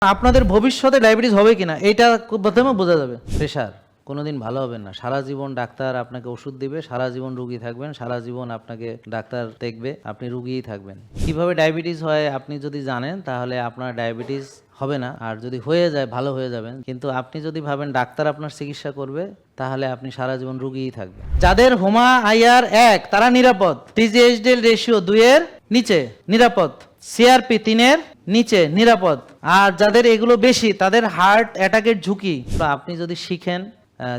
আপনাদের ভবিষ্যতে ডায়াবেটিস হবে কিনা এইটা প্রথমে বোঝা যাবে। প্রেশার কোনোদিন ভালো হবে না, সারা জীবন ডাক্তার আপনাকে ওষুধ দিবে, সারা জীবন রুগী থাকবেন, সারা জীবন আপনাকে ডাক্তার দেখবে, আপনি রুগীই থাকবেন। কিভাবে ডায়াবেটিস হয় আপনি যদি জানেন তাহলে আপনার ডায়াবেটিস হবে না, আর যদি হয়ে যায় ভালো হয়ে যাবেন। কিন্তু আপনি যদি ভাবেন ডাক্তার আপনার চিকিৎসা করবে তাহলে আপনি সারা জীবন রুগীই থাকবেন। যাদের হোমা আইআর 1 তারা নিরাপদ, টিজিএইচডিএল রেশিও 2 এর নিচে নিরাপদ, সিআরপি 3 এর নিচে নিরাপদ। আর যাদের এগুলো বেশি তাদের হার্ট অ্যাটাকের ঝুঁকি। তো আপনি যদি শিখেন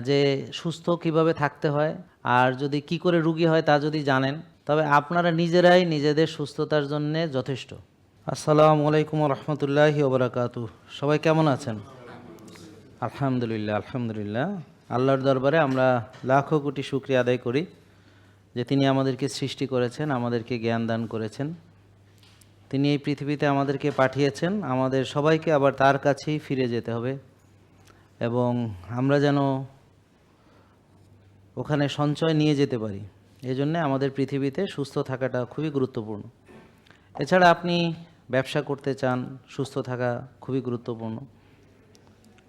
যে সুস্থ কিভাবে থাকতে হয় আর যদি কি করে রুগী হয় তা যদি জানেন, তবে আপনারা নিজেরাই নিজেদের সুস্থতার জন্য যথেষ্ট। আসসালামু আলাইকুম রহমতুল্লাহি ওবরাকাতুহু। সবাই কেমন আছেন? আলহামদুলিল্লাহ, আলহামদুলিল্লাহ। আল্লাহর দরবারে আমরা লাখো কোটি শুকরিয়া আদায় করি যে তিনি আমাদেরকে সৃষ্টি করেছেন, আমাদেরকে জ্ঞান দান করেছেন, তিনি এই পৃথিবীতে আমাদেরকে পাঠিয়েছেন, আমাদের সবাইকে আবার তার কাছেই ফিরে যেতে হবে এবং আমরা যেন ওখানে সঞ্চয় নিয়ে যেতে পারি। এই জন্যে আমাদের পৃথিবীতে সুস্থ থাকাটা খুবই গুরুত্বপূর্ণ। এছাড়া আপনি ব্যবসা করতে চান, সুস্থ থাকা খুবই গুরুত্বপূর্ণ।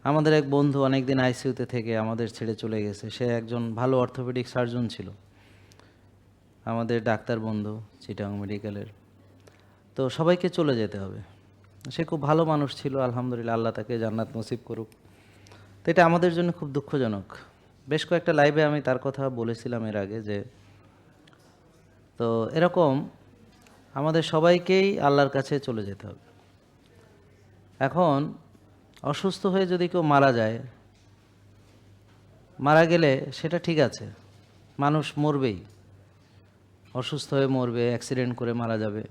আমাদের এক বন্ধু অনেক দিন আইসিইউতে থেকে আমাদের ছেড়ে চলে গেছে। সে একজন ভালো অর্থোপেডিক সার্জন ছিল, আমাদের ডাক্তার বন্ধু চিটাং মেডিকেলের। তো সবাইকে চলে যেতে হবে। সে খুব ভালো মানুষ ছিল, আলহামদুলিল্লাহ, আল্লাহ তাকে জান্নাত নসিব করুক। তো এটা আমাদের জন্য খুব দুঃখজনক। বেশ কয়েকটা লাইভে আমি তার কথা বলেছিলাম এর আগে যে তো এরকম আমাদের সবাইকেই আল্লাহর কাছে চলে যেতে হবে। এখন অসুস্থ হয়ে যদি কেউ মারা যায়, মারা গেলে সেটা ঠিক আছে, মানুষ মরবেই, অসুস্থ হয়ে মরবে, অ্যাক্সিডেন্ট করে মারা যাবে,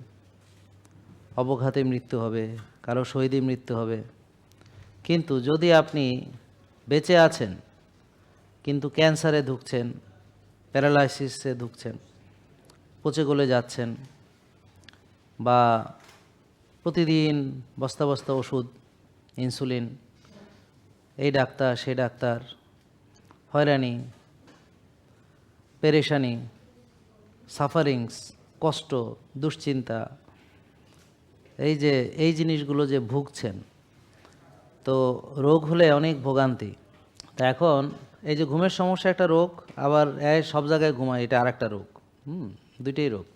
অবঘাতে মৃত্যু হবে, কারো শহীদী মৃত্যু হবে। কিন্তু যদি আপনি বেঁচে আছেন কিন্তু ক্যান্সারে ধুঁকছেন, প্যারালাইসিসে ধুঁকছেন, পচে গলে যাচ্ছেন, বা প্রতিদিন বস্তা বস্তা ওষুধ, ইনসুলিন, এই ডাক্তার সেই ডাক্তার, হয়রানি, পেরেশানি, সাফারিংস, কষ্ট, দুশ্চিন্তা, এই জিনিসগুলো যে ভুগছেন, তো রোগ হলে অনেক ভোগান্তি। তা এখন এই যে ঘুমের সমস্যা একটা রোগ, আবার সব জায়গায় ঘুমায় এটা আরেকটা রোগ। দুইটাই রোগ।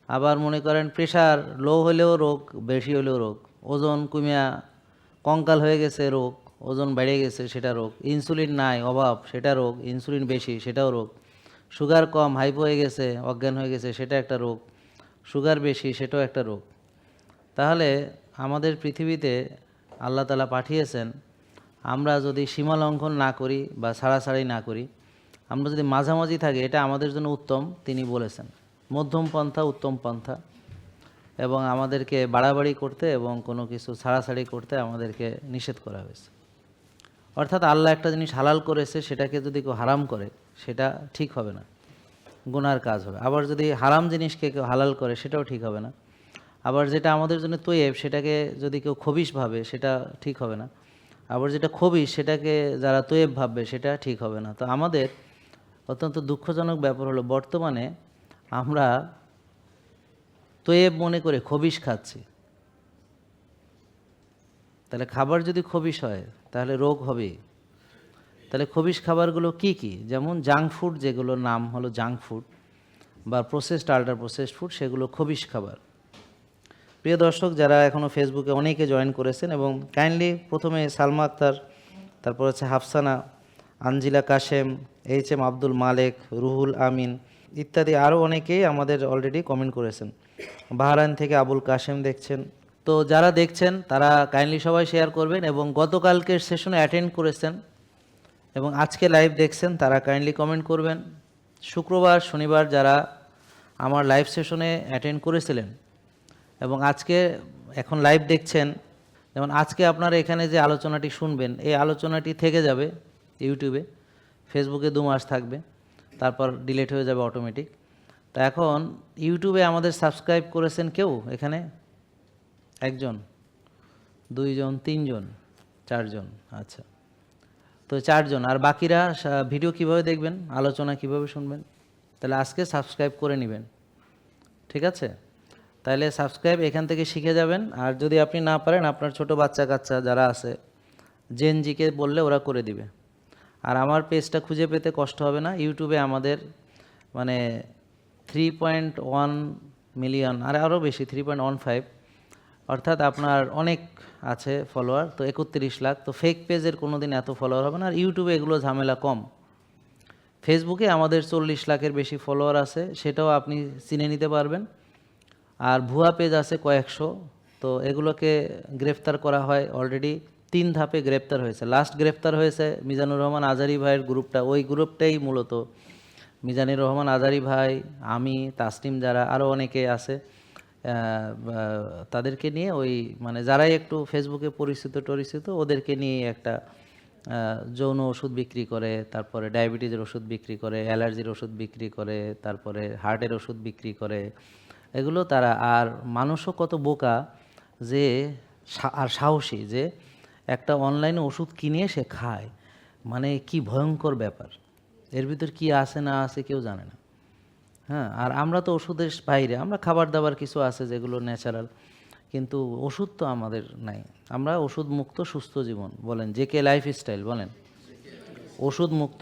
আবার মনে করেন প্রেশার লো হলেও রোগ, বেশি হলেও রোগ, ওজন কমিয়া কঙ্কাল হয়ে গেছে রোগ, ওজন বেড়ে গেছে সেটা রোগ, ইনসুলিন নাই অভাব সেটা রোগ, ইনসুলিন বেশি সেটাও রোগ, সুগার কম হাইপো হয়ে গেছে, অজ্ঞান হয়ে গেছে সেটা একটা রোগ, সুগার বেশি সেটাও একটা রোগ। তাহলে আমাদের পৃথিবীতে আল্লাহ তাআলা পাঠিয়েছেন, আমরা যদি সীমা লঙ্ঘন না করি বা ছাড়াছাড়ি না করি, আমরা যদি মাঝামাঝি থাকি, এটা আমাদের জন্য উত্তম। তিনি বলেছেন মধ্যম পন্থা উত্তম পন্থা, এবং আমাদেরকে বাড়াবাড়ি করতে এবং কোনো কিছু ছাড়াছাড়ি করতে আমাদেরকে নিষেধ করা হয়েছে। অর্থাৎ আল্লাহ একটা জিনিস হালাল করেছে, সেটাকে যদি কেউ হারাম করে সেটা ঠিক হবে না, গুনার কাজ হবে। আবার যদি হারাম জিনিসকে কেউ হালাল করে সেটাও ঠিক হবে না। আবার যেটা আমাদের জন্য তৈয়ব সেটাকে যদি কেউ খবিশ ভাবে সেটা ঠিক হবে না। আবার যেটা খবিশ সেটাকে যারা তৈয়ব ভাববে সেটা ঠিক হবে না। তো আমাদের অত্যন্ত দুঃখজনক ব্যাপার হলো বর্তমানে আমরা তৈয়ব মনে করে খবিশ খাচ্ছি। তাহলে খাবার যদি খবিশ হয় তাহলে রোগ হবেই। তাহলে খবিশ খাবারগুলো কি কি? যেমন জাঙ্ক ফুড, যেগুলোর নাম হলো জাঙ্ক ফুড বা প্রসেসড আল্ট্রা প্রসেসড ফুড, সেগুলো খবিশ খাবার। প্রিয় দর্শক, যারা এখনও ফেসবুকে অনেকে জয়েন করেছেন, এবং কাইন্ডলি প্রথমে সালমা আক্তার, তারপর হচ্ছে হাফসানা, আঞ্জিলা কাশেম, HM আব্দুল মালেক, রুহুল আমিন ইত্যাদি আরও অনেকেই আমাদের অলরেডি কমেন্ট করেছেন। বাহরাইন থেকে আবুল কাশেম দেখছেন। তো যারা দেখছেন তারা কাইন্ডলি সবাই শেয়ার করবেন, এবং গতকালকের সেশনে অ্যাটেন্ড করেছেন এবং আজকে লাইভ দেখছেন তারা কাইন্ডলি কমেন্ট করবেন। শুক্রবার শনিবার যারা আমার লাইভ সেশনে অ্যাটেন্ড করেছিলেন এবং আজকে এখন লাইভ দেখছেন, যেমন আজকে আপনারা এখানে যে আলোচনাটি শুনবেন, এই আলোচনাটি থেকে যাবে ইউটিউবে, ফেসবুকে 2 মাস থাকবে, তারপর ডিলিট হয়ে যাবে অটোমেটিক। তা এখন ইউটিউবে আমাদের সাবস্ক্রাইব করেছেন কেউ এখানে? 1 জন, 2 জন, 3 জন, 4 জন? আচ্ছা, তো 4 জন। আর বাকিরা ভিডিও কিভাবে দেখবেন, আলোচনা কিভাবে শুনবেন? তাহলে আজকে সাবস্ক্রাইব করে নেবেন, ঠিক আছে? তাহলে সাবস্ক্রাইব এখান থেকে শিখে যাবেন। আর যদি আপনি না পারেন, আপনার ছোট বাচ্চা কাচ্চা যারা আছে জেনজিকে বললে ওরা করে দিবে। আর আমার পেজটা খুঁজে পেতে কষ্ট হবে না। ইউটিউবে আমাদের মানে 3.1 মিলিয়ন, আরও বেশি, 3.15, অর্থাৎ আপনার অনেক আছে ফলোয়ার, তো 31 লাখ। তো ফেক পেজের কোনো দিন এত ফলোয়ার হবে না। আর ইউটিউবে এগুলো ঝামেলা কম। ফেসবুকে আমাদের 40 লাখের বেশি ফলোয়ার আছে, সেটাও আপনি চিনে নিতে পারবেন। আর ভুয়া পেজ আছে কয়েকশো, তো এগুলোকে গ্রেফতার করা হয়। অলরেডি 3 ধাপে গ্রেপ্তার হয়েছে। লাস্ট গ্রেপ্তার হয়েছে মিজানুর রহমান আজারি ভাইয়ের গ্রুপটা, ওই গ্রুপটাই মূলত মিজানুর রহমান আজারি ভাই, আমি, তাসনিম, যারা আরও অনেকে আছে, তাদেরকে নিয়ে ওই মানে যারাই একটু ফেসবুকে পরিচিত ওদেরকে নিয়ে একটা যৌন ওষুধ বিক্রি করে, তারপরে ডায়াবেটিসের ওষুধ বিক্রি করে, অ্যালার্জির ওষুধ বিক্রি করে, তারপরে হার্টের ওষুধ বিক্রি করে, এগুলো তারা। আর মানুষও কত বোকা যে আর সাহসী যে একটা অনলাইনে ওষুধ কিনে সে খায়, মানে কি ভয়ঙ্কর ব্যাপার। এর ভিতর কি আছে না আছে কেউ জানে না। হ্যাঁ, আর আমরা তো ওষুধের বাইরে, আমরা খাবার দাবার কিছু আছে যেগুলো ন্যাচারাল, কিন্তু ওষুধ তো আমাদের নাই। আমরা ওষুধ মুক্ত সুস্থ জীবন বলেন, জেকে লাইফস্টাইল বলেন, ওষুধ মুক্ত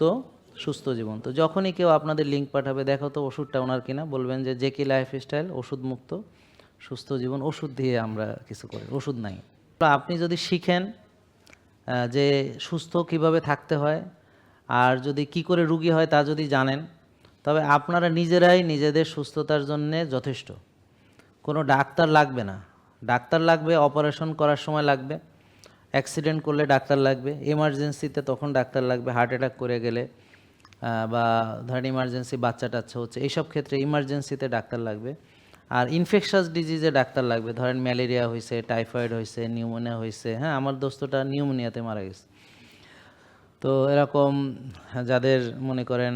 সুস্থ জীবন। তো যখনই কেউ আপনাদের লিঙ্ক পাঠাবে, দেখো তো ওষুধটা ওনার কিনা, বলবেন যে জেকে লাইফস্টাইল ওষুধ মুক্ত সুস্থ জীবন। ওষুধ দিয়ে আমরা কিছু করি, ওষুধ নাই। তো আপনি যদি শিখেন যে সুস্থ কিভাবে থাকতে হয়, আর যদি কি করে রুগী হয় তা যদি জানেন, তবে আপনারা নিজেরাই নিজেদের সুস্থতার জন্যে যথেষ্ট। কোনো ডাক্তার লাগবে না। ডাক্তার লাগবে অপারেশন করার সময় লাগবে, অ্যাক্সিডেন্ট করলে ডাক্তার লাগবে, এমার্জেন্সিতে তখন ডাক্তার লাগবে, হার্ট অ্যাটাক করে গেলে বা ধরেন ইমার্জেন্সি বাচ্চা টাচ্চা হচ্ছে, এইসব ক্ষেত্রে ইমার্জেন্সিতে ডাক্তার লাগবে। আর ইনফেকশাস ডিজিজে ডাক্তার লাগবে, ধরেন ম্যালেরিয়া হয়েছে, টাইফয়েড হয়েছে, নিউমোনিয়া হয়েছে। হ্যাঁ, আমার দোস্তটা নিউমোনিয়াতে মারা গেছে। তো এরকম যাদের মনে করেন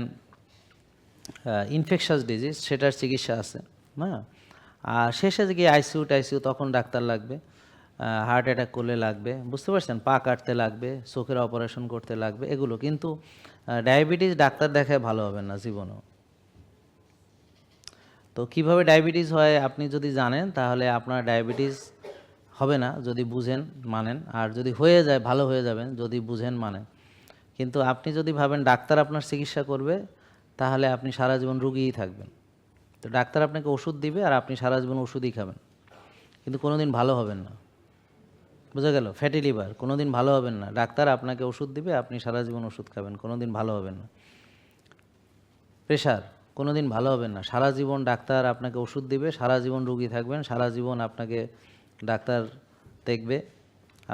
ইনফেকশাস ডিজিজ, সেটার চিকিৎসা আছে। হ্যাঁ, আর শেষে গিয়ে আইসিইউ তখন ডাক্তার লাগবে। হার্ট অ্যাটাক করলে লাগবে, বুঝতে পারছেন, পা কাটতে লাগবে, চোখের অপারেশন করতে লাগবে, এগুলো। কিন্তু ডায়াবেটিস ডাক্তার দেখায় ভালো হবে না জীবনও। তো কিভাবে ডায়াবেটিস হয় আপনি যদি জানেন, তাহলে আপনার ডায়াবেটিস হবে না যদি বুঝেন মানেন। আর যদি হয়ে যায় ভালো হয়ে যাবেন যদি বুঝেন মানেন। কিন্তু আপনি যদি ভাবেন ডাক্তার আপনার চিকিৎসা করবে, তাহলে আপনি সারা জীবন রুগীই থাকবেন। তো ডাক্তার আপনাকে ওষুধ দিবে আর আপনি সারা জীবন ওষুধই খাবেন, কিন্তু কোনো দিন ভালো হবেন না। বোঝা গেল? ফ্যাটি লিভার, কোনো দিন ভালো হবেন না। ডাক্তার আপনাকে ওষুধ দিবে, আপনি সারা জীবন ওষুধ খাবেন, কোনো দিন ভালো হবেন না। প্রেশার, কোনো দিন ভালো হবেন না। সারা জীবন ডাক্তার আপনাকে ওষুধ দিবে, সারা জীবন রুগী থাকবেন, সারা জীবন আপনাকে ডাক্তার দেখবে,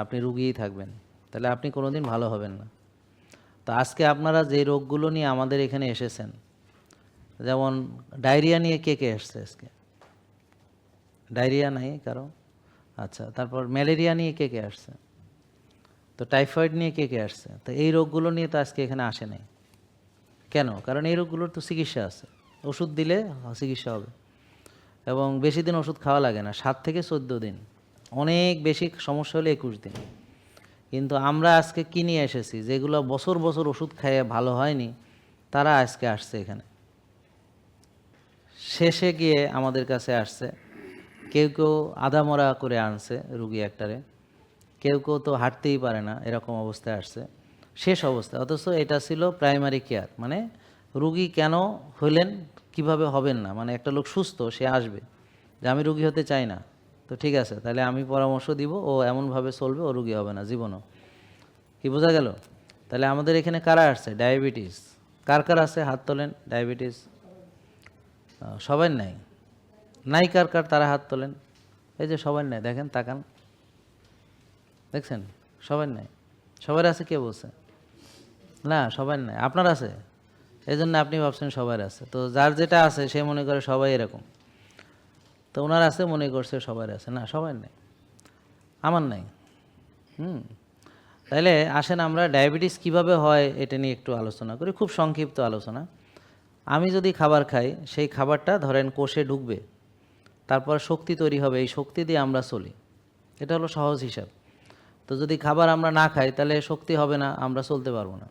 আপনি রুগীই থাকবেন, তাহলে আপনি কোনো দিন ভালো হবেন না। তো আজকে আপনারা যে রোগগুলো নিয়ে আমাদের এখানে এসেছেন, যেমন ডায়রিয়া নিয়ে কে কে এসছে আজকে? ডায়রিয়া নাই কারো? আচ্ছা, তারপর ম্যালেরিয়া নিয়ে কে কে আসছে? তো টাইফয়েড নিয়ে কে কে আসছে? তো এই রোগগুলো নিয়ে তো আজকে এখানে আসে নাই। কেন? কারণ এই রোগগুলোর তো চিকিৎসা আছে, ওষুধ দিলে চিকিৎসা হবে, এবং বেশি দিন ওষুধ খাওয়া লাগে না, 7 থেকে 14 দিন, অনেক বেশি সমস্যা হলে 21 দিন। কিন্তু আমরা আজকে কি নিয়ে এসেছি? যেগুলো বছর বছর ওষুধ খাইয়ে ভালো হয়নি, তারা আজকে আসছে এখানে, শেষে গিয়ে আমাদের কাছে আসছে। কেউ কেউ আধামরা করে আনছে রুগী একটারে, কেউ কেউ তো হাঁটতেই পারে না, এরকম অবস্থায় আসছে, শেষ অবস্থায়। অথচ এটা ছিল প্রাইমারি কেয়ার, মানে রুগী কেন হইলেন, কিভাবে হবেন না, মানে একটা লোক সুস্থ সে আসবে যে আমি রুগী হতে চাই না, তো ঠিক আছে, তাহলে আমি পরামর্শ দিব, ও এমনভাবে চলবে, ও রুগী হবে না জীবনও। কি বোঝা গেল? তাহলে আমাদের এখানে কারা আসছে? ডায়াবেটিস। কার কার আছে হাত তোলেন? ডায়াবেটিস সবাই নাই? নাই কার কার? তারা হাত তোলেন। এই যে সবাই নাই, দেখেন, তাকান, দেখছেন সবাই নাই। সবার আছে কে বলছে? না, সবাই নাই। আপনার আছে, এই জন্য আপনি ভাবছেন সবার আছে। তো যার যেটা আছে সে মনে করে সবাই এরকম, তো ওনার আছে মনে করছে সবার আছে, না সবার নেই, আমার নাই। তাইলে আসেন আমরা ডায়াবেটিস কিভাবে হয় এটা নিয়ে একটু আলোচনা করি, খুব সংক্ষিপ্ত আলোচনা। আমি যদি খাবার খাই, সেই খাবারটা ধরেন কোষে ঢুকবে, তারপর শক্তি তৈরি হবে, এই শক্তি দিয়ে আমরা চলি, এটা হলো সহজ হিসাব। তো যদি খাবার আমরা না খাই, তাহলে শক্তি হবে না, আমরা চলতে পারবো না।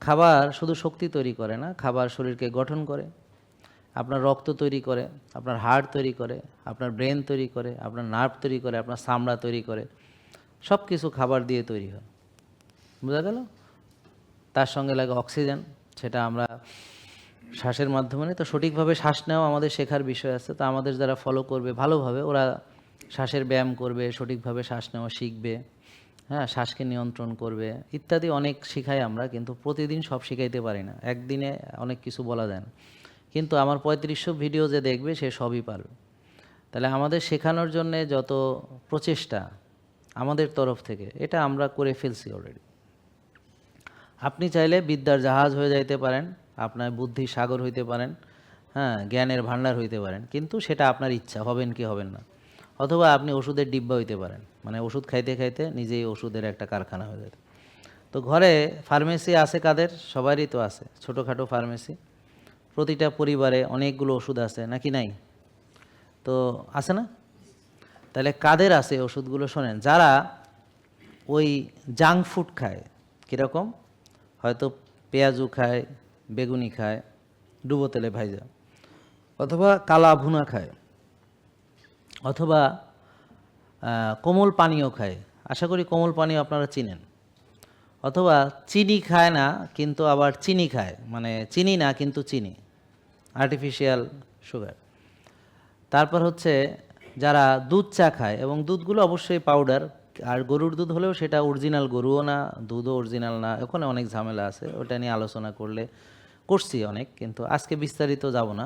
খাবার শুধু শক্তি তৈরি করে না, খাবার শরীরকে গঠন করে, আপনার রক্ত তৈরি করে, আপনার হাড় তৈরি করে, আপনার ব্রেন তৈরি করে, আপনার নার্ভ তৈরি করে, আপনার চামড়া তৈরি করে, সব কিছু খাবার দিয়ে তৈরি হয়। বোঝা গেল? তার সঙ্গে লাগে অক্সিজেন, সেটা আমরা শ্বাসের মাধ্যমে নিই। তো সঠিকভাবে শ্বাস নেওয়া আমাদের শেখার বিষয় আছে। তো আমাদের যারা ফলো করবে ভালোভাবে, ওরা শ্বাসের ব্যায়াম করবে, সঠিকভাবে শ্বাস নেওয়া শিখবে, হ্যাঁ, শ্বাসকে নিয়ন্ত্রণ করবে ইত্যাদি অনেক শিখাই আমরা, কিন্তু প্রতিদিন সব শিখাইতে পারি না, একদিনে অনেক কিছু বলা যায় না। কিন্তু আমার 3500 ভিডিও যে দেখবে সে সবই পারবে। তাহলে আমাদের শেখানোর জন্যে যত প্রচেষ্টা আমাদের তরফ থেকে, এটা আমরা করে ফেলছি অলরেডি। আপনি চাইলে বিদ্যার জাহাজ হয়ে যাইতে পারেন, আপনার বুদ্ধি সাগর হইতে পারেন, হ্যাঁ, জ্ঞানের ভাণ্ডার হইতে পারেন, কিন্তু সেটা আপনার ইচ্ছা, হবেন কি হবেন না। অথবা আপনি ওষুধের ডিব্বা হইতে পারেন, মানে ওষুধ খাইতে খাইতে নিজেই ওষুধের একটা কারখানা হয়ে যেতে। তো ঘরে ফার্মেসি আছে কাদের? সবারই তো আছে ছোটোখাটো ফার্মেসি। প্রতিটা পরিবারে অনেকগুলো ওষুধ আছে নাকি নাই? তো আছে না? তাহলে কাদের আছে ওষুধগুলো? শোনেন, যারা ওই জাঙ্ক ফুড খায়, কীরকম? হয়তো পেঁয়াজু খায়, বেগুনি খায়, ডুবো তেলে ভাইজা, অথবা কালা ভুনা খায়, অথবা কোমল পানীয় খায়। আশা করি কোমল পানীয় আপনারা চিনেন। অথবা চিনি খায় না কিন্তু আবার চিনি খায়, মানে চিনি না কিন্তু চিনি, আর্টিফিশিয়াল সুগার। তারপর হচ্ছে যারা দুধ চা খায়, এবং দুধগুলো অবশ্যই পাউডার, আর গরুর দুধ হলেও সেটা অরিজিনাল গরুও না, দুধও অরিজিনাল না, ওখানে অনেক ঝামেলা আছে, ওটা নিয়ে আলোচনা করছি অনেক, কিন্তু আজকে বিস্তারিত যাব না।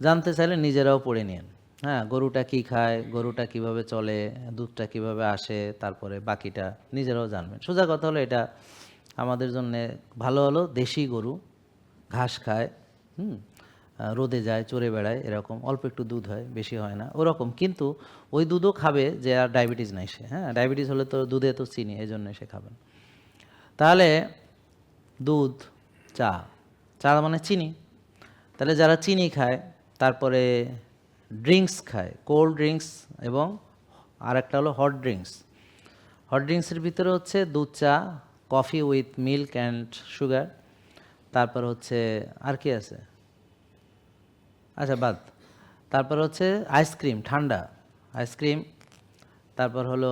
জানতে চাইলে নিজেরাও পড়ে নিন। হ্যাঁ, গরুটা কি খায়, গরুটা কিভাবে চলে, দুধটা কিভাবে আসে, তারপরে বাকিটা নিজেরাও জানবেন। সোজা কথা হলো, এটা আমাদের জন্য ভালো হলো দেশি গরু, ঘাস খায়, রোদে যায়, চড়ে বেড়ায়, এরকম অল্প একটু দুধ হয়, বেশি হয় না ওরকম। কিন্তু ওই দুধও খাবে যে আর ডায়াবেটিস নাই সে, হ্যাঁ, ডায়াবেটিস হলে তো দুধে তো চিনি, এই জন্য সে খাবেন। তাহলে দুধ, চা, চা মানে চিনি, তাহলে যারা চিনি খায়, তারপরে ড্রিঙ্কস খায়, কোল্ড ড্রিঙ্কস, এবং আরেকটা হলো হট ড্রিঙ্কস। হট ড্রিঙ্কসের ভিতরে হচ্ছে দুধ চা, coffee with milk and sugar, তারপর হচ্ছে আর কি আছে, আচ্ছা বাদ, তারপর হচ্ছে আইসক্রিম, ঠান্ডা আইসক্রিম, তারপর হলো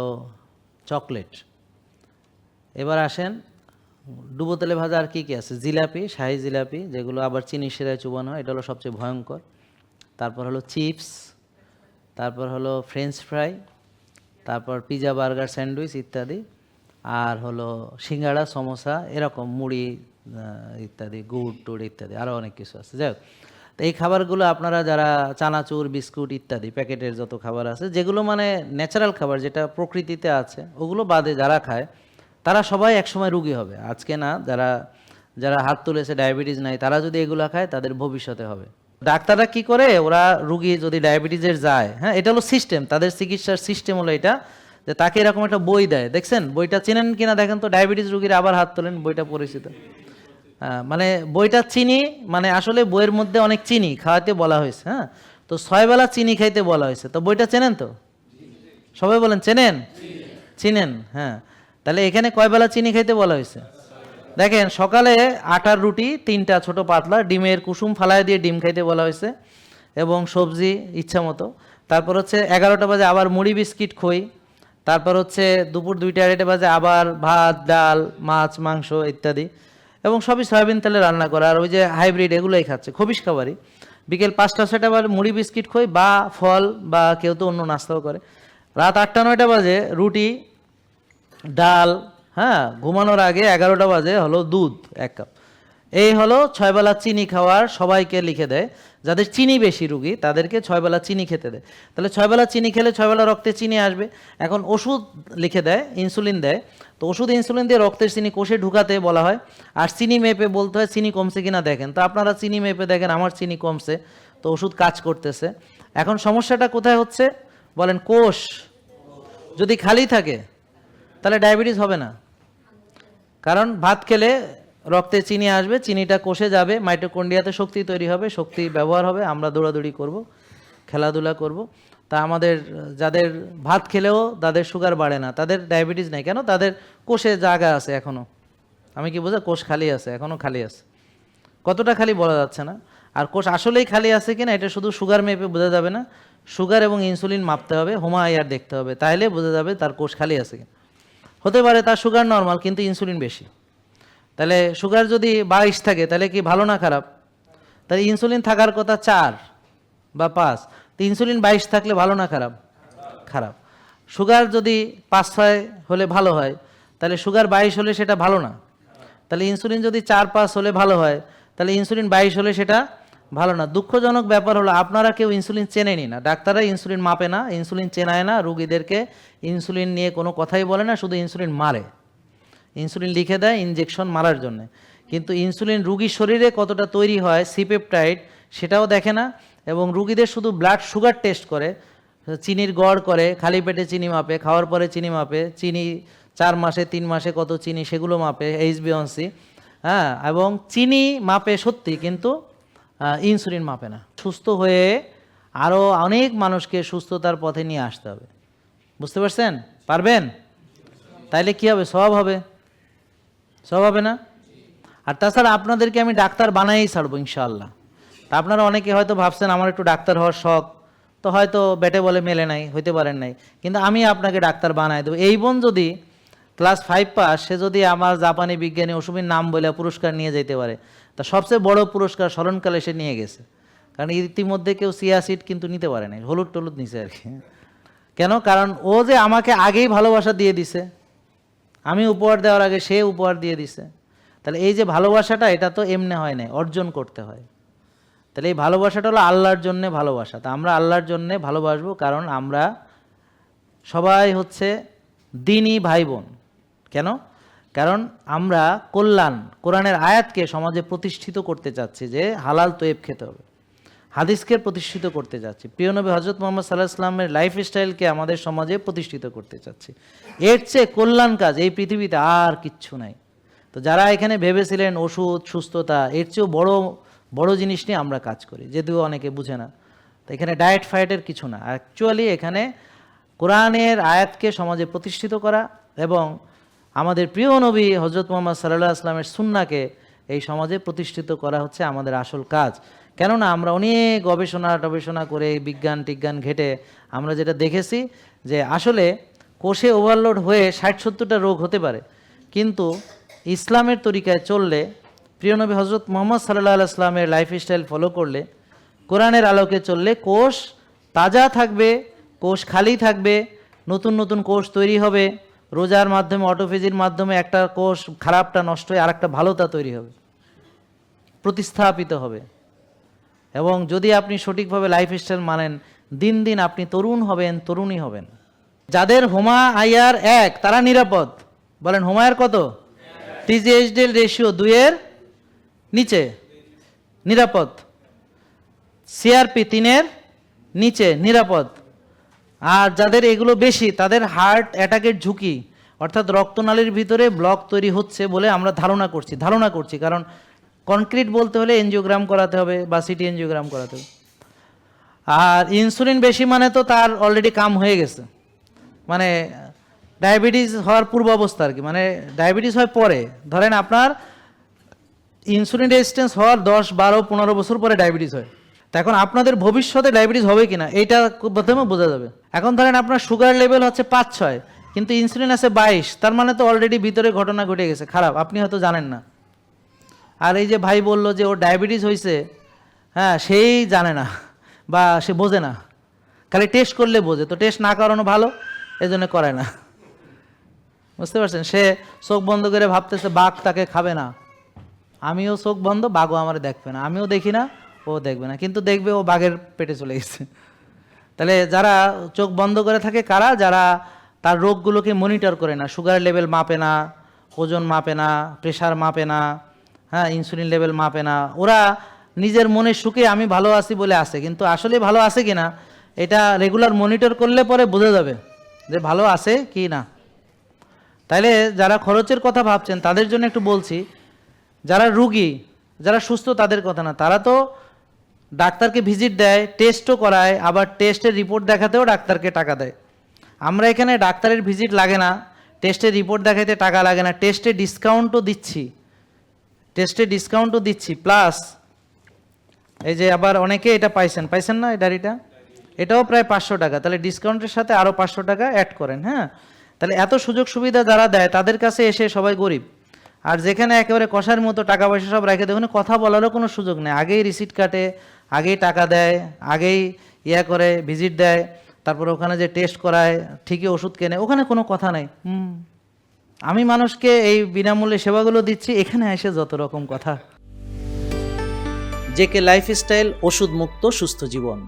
চকলেট। এবার আসেন ডুবো তেলে ভাজা আর কি কি আছে, জিলাপি, শাহি জিলাপি, যেগুলো আবার চিনি শিরায় চুবানো হয়, এটা হলো সবচেয়ে ভয়ঙ্কর। তারপর হলো চিপস, তারপর হলো ফ্রেঞ্চ ফ্রাই, তারপর পিজা, বার্গার, স্যান্ডউইচ ইত্যাদি, আর হলো সিঙ্গাড়া, সমোসা, এরকম মুড়ি ইত্যাদি, গুড় টুড় ইত্যাদি, আরও অনেক কিছু আছে। যাই হোক, তো এই খাবারগুলো আপনারা যারা চানাচুর, বিস্কুট ইত্যাদি প্যাকেটের যত খাবার আছে, যেগুলো মানে ন্যাচারাল খাবার, যেটা প্রকৃতিতে আছে, ওগুলো বাদে যারা খায় তারা সবাই একসময় রুগী হবে। আজকে না, যারা যারা হাত তুলেছে ডায়াবেটিস নাই, তারা যদি এগুলো খায় তাদের ভবিষ্যতে হবে। ডাক্তাররা কি করে, ওরা রুগী যদি ডায়াবেটিসের যায়, হ্যাঁ, এটা হলো সিস্টেম, তাদের চিকিৎসার সিস্টেম হলো এটা, যে তাকে এরকম একটা বই দেয়, দেখছেন বইটা চেনেন কিনা দেখেন তো, ডায়াবেটিস রুগীর আবার হাত তোলেন, বইটা পরিচিত। মানে বইটা চিনি, মানে আসলে বইয়ের মধ্যে অনেক চিনি খাওয়াতে বলা হয়েছে, হ্যাঁ, তো 6 বেলা চিনি খাইতে বলা হয়েছে। তো বইটা চেনেন তো? সবাই বলেন চেনেন? চিনেন, হ্যাঁ। তাহলে এখানে কয় বেলা চিনি খাইতে বলা হয়েছে? দেখেন, সকালে আটার রুটি 3টা ছোট পাতলা, ডিমের কুসুম ফালায় দিয়ে ডিম খাইতে বলা হয়েছে, এবং সবজি ইচ্ছা মতো। তারপর হচ্ছে 11টা বাজে আবার মুড়ি বিস্কিট খই। তারপর হচ্ছে দুপুর 2টা 2:30 বাজে আবার ভাত, ডাল, মাছ, মাংস ইত্যাদি, এবং সবই সয়াবিন তেলে রান্না করা, আর ওই যে হাইব্রিড এগুলোই খাচ্ছে, খবিশ খাবারই। বিকেল 5টা 6টা বাজে মুড়ি বিস্কিট খই বা ফল, বা কেউ তো অন্য নাস্তাও করে। রাত 8টা 9টা বাজে রুটি, ডাল, হ্যাঁ, ঘুমানোর আগে 11টা বাজে হলো দুধ 1 কাপ। এই হলো 6 বেলা চিনি খাওয়ার সবাইকে লিখে দেয়। যাদের চিনি বেশি রুগী তাদেরকে 6 বেলা চিনি খেতে দেয়। তাহলে 6 বেলা চিনি খেলে 6 বেলা রক্তে চিনি আসবে। এখন ওষুধ লিখে দেয়, ইনসুলিন দেয়, তো ওষুধ ইনসুলিন দিয়ে রক্তের চিনি কোষে ঢুকাতে বলা হয়, আর চিনি মেপে বলতে হয় চিনি কমছে কিনা দেখেন। তো আপনারা চিনি মেপে দেখেন আমার চিনি কমছে, তো ওষুধ কাজ করতেছে। এখন সমস্যাটা কোথায় হচ্ছে বলেন? কোষ যদি খালি থাকে তাহলে ডায়াবেটিস হবে না, কারণ ভাত খেলে রক্তে চিনি আসবে, চিনিটা কোষে যাবে, মাইটোকন্ড্রিয়াতে শক্তি তৈরি হবে, শক্তি ব্যবহার হবে, আমরা দৌড়াদৌড়ি করব, খেলাধুলা করব। তা আমাদের যাদের ভাত খেলেও তাদের সুগার বাড়ে না, তাদের ডায়াবেটিস নেই কেন? তাদের কোষে জায়গা আছে এখনও। আমি কি বোঝা? কোষ খালি আছে, এখনও খালি আছে। কতটা খালি বলা যাচ্ছে না। আর কোষ আসলেই খালি আছে কিনা এটা শুধু সুগার মেপে বোঝা যাবে না, সুগার এবং ইনসুলিন মাপতে হবে, হোমা আইআর দেখতে হবে, তাহলে বোঝা যাবে তার কোষ খালি আছে কিনা। হতে পারে তার সুগার নর্মাল কিন্তু ইনসুলিন বেশি, তাহলে সুগার যদি 22 থাকে তাহলে কি ভালো না খারাপ? তাহলে ইনসুলিন থাকার কথা 4 বা 5, তো ইনসুলিন 22 থাকলে ভালো না খারাপ? খারাপ। সুগার যদি 5-6 হলে ভালো হয়, তাহলে সুগার 22 হলে সেটা ভালো না। তাহলে ইনসুলিন যদি 4-5 হলে ভালো হয়, তাহলে ইনসুলিন 22 হলে সেটা ভালো না। দুঃখজনক ব্যাপার হলো আপনারা কেউ ইনসুলিন চেনেনি না, ডাক্তাররা ইনসুলিন মাপে না, ইনসুলিন চেনায় না, রুগীদেরকে ইনসুলিন নিয়ে কোনো কথাই বলে না, শুধু ইনসুলিন মারে, ইনসুলিন লিখে দেয় ইনজেকশন মারার জন্য। কিন্তু ইনসুলিন রুগীর শরীরে কতটা তৈরি হয় সিপেপটাইড সেটাও দেখে না, এবং রুগীদের শুধু ব্লাড সুগার টেস্ট করে, চিনির গড় করে, খালি পেটে চিনি মাপে, খাওয়ার পরে চিনি মাপে, চিনি 4 মাসে 3 মাসে কত চিনি সেগুলো মাপে, HbA1c, হ্যাঁ, এবং চিনি মাপে সত্যি, কিন্তু ইনসুলিন মাপে না। সুস্থ হয়ে আরও অনেক মানুষকে সুস্থতার পথে নিয়ে আসতে হবে, বুঝতে পারছেন? পারবেন? তাইলে কি হবে? সব হবে, সব হবে না? আর তাছাড়া আপনাদেরকে আমি ডাক্তার বানাই ছাড়বো ইনশাআল্লাহ। তা আপনারা অনেকে হয়তো ভাবছেন আমার একটু ডাক্তার হওয়ার শখ, তো হয়তো বেটে বলে মেলে নাই, হইতে পারেন নাই, কিন্তু আমি আপনাকে ডাক্তার বানাই দেবো। এই বোন যদি ক্লাস 5 পাস, সে যদি আমার জাপানি বিজ্ঞানী অসুবির নাম বলে পুরস্কার নিয়ে যেতে পারে, তা সবচেয়ে বড় পুরস্কার স্মরণকালে সে নিয়ে গেছে, কারণ ইতিমধ্যে কেউ চিয়া সিড কিন্তু নিতে পারে নাই, হলুদ টলুদ নিছে আর কি। কেন? কারণ ও যে আমাকে আগেই ভালোবাসা দিয়ে দিছে, আমি উপহার দেওয়ার আগে সে উপহার দিয়ে দিছে। তাহলে এই যে ভালোবাসাটা, এটা তো এমনি হয় না, অর্জন করতে হয়। তাহলে এই ভালোবাসাটা হলো আল্লাহর জন্যে ভালোবাসা। তা আমরা আল্লাহর জন্যে ভালোবাসবো, কারণ আমরা সবাই হচ্ছে দ্বীনি ভাই বোন। কেন? কারণ আমরা কল্যাণ, কোরআনের আয়াতকে সমাজে প্রতিষ্ঠিত করতে চাচ্ছি, যে হালাল তৈব খেতে হবে, হাদিসকে প্রতিষ্ঠিত করতে যাচ্ছি, প্রিয় নবী হজরত মোহাম্মদ সাল্লাল্লাহু আলাইহি ওয়াসাল্লামের লাইফস্টাইলকে আমাদের সমাজে প্রতিষ্ঠিত করতে চাচ্ছি। এর চেয়ে কল্যাণ কাজ এই পৃথিবীতে আর কিচ্ছু নাই। তো যারা এখানে ভেবেছিলেন ওষুধ, সুস্থতা, এর চেয়েও বড় বড় জিনিস নিয়ে আমরা কাজ করি, যদিও অনেকে বুঝে না। তো এখানে ডায়েট ফায়েটের কিছু না, অ্যাকচুয়ালি এখানে কোরআনের আয়াতকে সমাজে প্রতিষ্ঠিত করা এবং আমাদের প্রিয় নবী হজরত মোহাম্মদ সাল্লাল্লাহু আলাইহি ওয়াসাল্লামের সুন্নাহকে এই সমাজে প্রতিষ্ঠিত করা হচ্ছে আমাদের আসল কাজ। কেননা আমরা অনেক গবেষণা করে, বিজ্ঞান টিজ্ঞান ঘেটে আমরা যেটা দেখেছি যে আসলে কোষে ওভারলোড হয়ে 60-70টা রোগ হতে পারে, কিন্তু ইসলামের তরিকায় চললে, প্রিয় নবী হজরত মোহাম্মদ সাল্লাল্লাহু আলাইহি ওয়াসাল্লামের লাইফস্টাইল ফলো করলে, কোরআনের আলোকে চললে কোষ তাজা থাকবে, কোষ খালি থাকবে, নতুন নতুন কোষ তৈরি হবে, রোজার মাধ্যমে, অটোফেজির মাধ্যমে একটা কোষ খারাপটা নষ্ট হয়ে আরেকটা ভালোটা তৈরি হবে, প্রতিস্থাপিত হবে। এবং যদি আপনি সঠিকভাবে লাইফস্টাইল মানেন, দিন দিন আপনি তরুণ হবেন, তরুণী হবেন। যাদের হোমা আইআর 1 তারা নিরাপদ, বলেন হোমা আইআর কত? টিজিএইচডিএল রেশিও 2 এর নিচে, নিরাপদ। সিআরপি 3 এর নিচে, নিরাপদ। আর যাদের এগুলো বেশি, তাদের হার্ট অ্যাটাকের ঝুঁকি, অর্থাৎ রক্তনালীর ভিতরে ব্লক তৈরি হচ্ছে বলে আমরা ধারণা করছি, কারণ কনক্রিট বলতে হলে এনজিওগ্রাম করাতে হবে বা সিটি এনজিওগ্রাম করাতে হবে। আর ইনসুলিন বেশি মানে তো তার অলরেডি কাম হয়ে গেছে, মানে ডায়াবেটিস হওয়ার পূর্ব অবস্থা আর কি, মানে ডায়াবেটিস হয় পরে। ধরেন আপনার ইনসুলিন রেজিস্ট্যান্স হওয়ার 10, 12, 15 বছর পরে ডায়াবেটিস হয়। তা এখন আপনাদের ভবিষ্যতে ডায়াবেটিস হবে কিনা এইটা প্রথমে বোঝা যাবে। এখন ধরেন আপনার সুগার লেভেল হচ্ছে 5-6, কিন্তু ইনসুলিন আছে 22, তার মানে তো অলরেডি ভিতরে ঘটনা ঘটে গেছে খারাপ, আপনি হয়তো জানেন না। আর এই যে ভাই বলল যে ওর ডায়াবেটিস হয়েছে, হ্যাঁ, সেই জানে না বা সে বোঝে না, খালি টেস্ট করলে বোঝে, তো টেস্ট না করানো ভালো, এই জন্য করায় না, বুঝতে পারছেন? সে চোখ বন্ধ করে ভাবতেছে বাঘ তাকে খাবে না, আমিও চোখ বন্ধ, বাঘও আমার দেখবে না, আমিও দেখি না, ও দেখবে না, কিন্তু দেখবে ও বাঘের পেটে চলে গেছে। তাহলে যারা চোখ বন্ধ করে থাকে কারা? যারা তার রোগগুলোকে মনিটর করে না, সুগার লেভেল মাপে না, ওজন মাপে না, প্রেশার মাপে না, হ্যাঁ, ইনসুলিন লেভেল মাপে না। ওরা নিজের মনের সুখে আমি ভালো আছি বলে আছে, কিন্তু আসলে ভালো আছে কি না এটা রেগুলার মনিটর করলে পরে বোঝা যাবে যে ভালো আছে কি না। তাইলে যারা খরচের কথা ভাবছেন তাদের জন্য একটু বলছি, যারা রুগী, যারা সুস্থ তাদের কথা না, তারা তো ডাক্তারকে ভিজিট দেয়, টেস্টও করায়, আবার টেস্টের রিপোর্ট দেখাতেও ডাক্তারকে টাকা দেয়। আমরা এখানে ডাক্তারের ভিজিট লাগে না, টেস্টের রিপোর্ট দেখাতে টাকা লাগে না, টেস্টে ডিসকাউন্টও দিচ্ছি, প্লাস এই যে আবার অনেকে এটা পাইছেন না এই ডায়েরিটা, এটাও প্রায় 500 টাকা, তাহলে ডিসকাউন্টের সাথে আরও 500 টাকা অ্যাড করেন। হ্যাঁ, তাহলে এত সুযোগ সুবিধা যারা দেয় তাদের কাছে এসে সবাই গরিব। আর যেখানে একেবারে কষার মতো টাকা পয়সা সব রেখে দেয়, ওখানে কথা বলারও কোনো সুযোগ নেই, আগেই রিসিট কাটে, আগেই টাকা দেয়, আগেই করে ভিজিট দেয়, তারপর ওখানে যে টেস্ট করায়, ঠিকই ওষুধ কেনে, ওখানে কোনো কথা নেই। আমি মানুষকে এই বিনামূল্যে সেবাগুলো দিচ্ছি, এখানে এসে যত রকম কথা। জেকে লাইফস্টাইল, ওষুধ মুক্ত সুস্থ জীবন।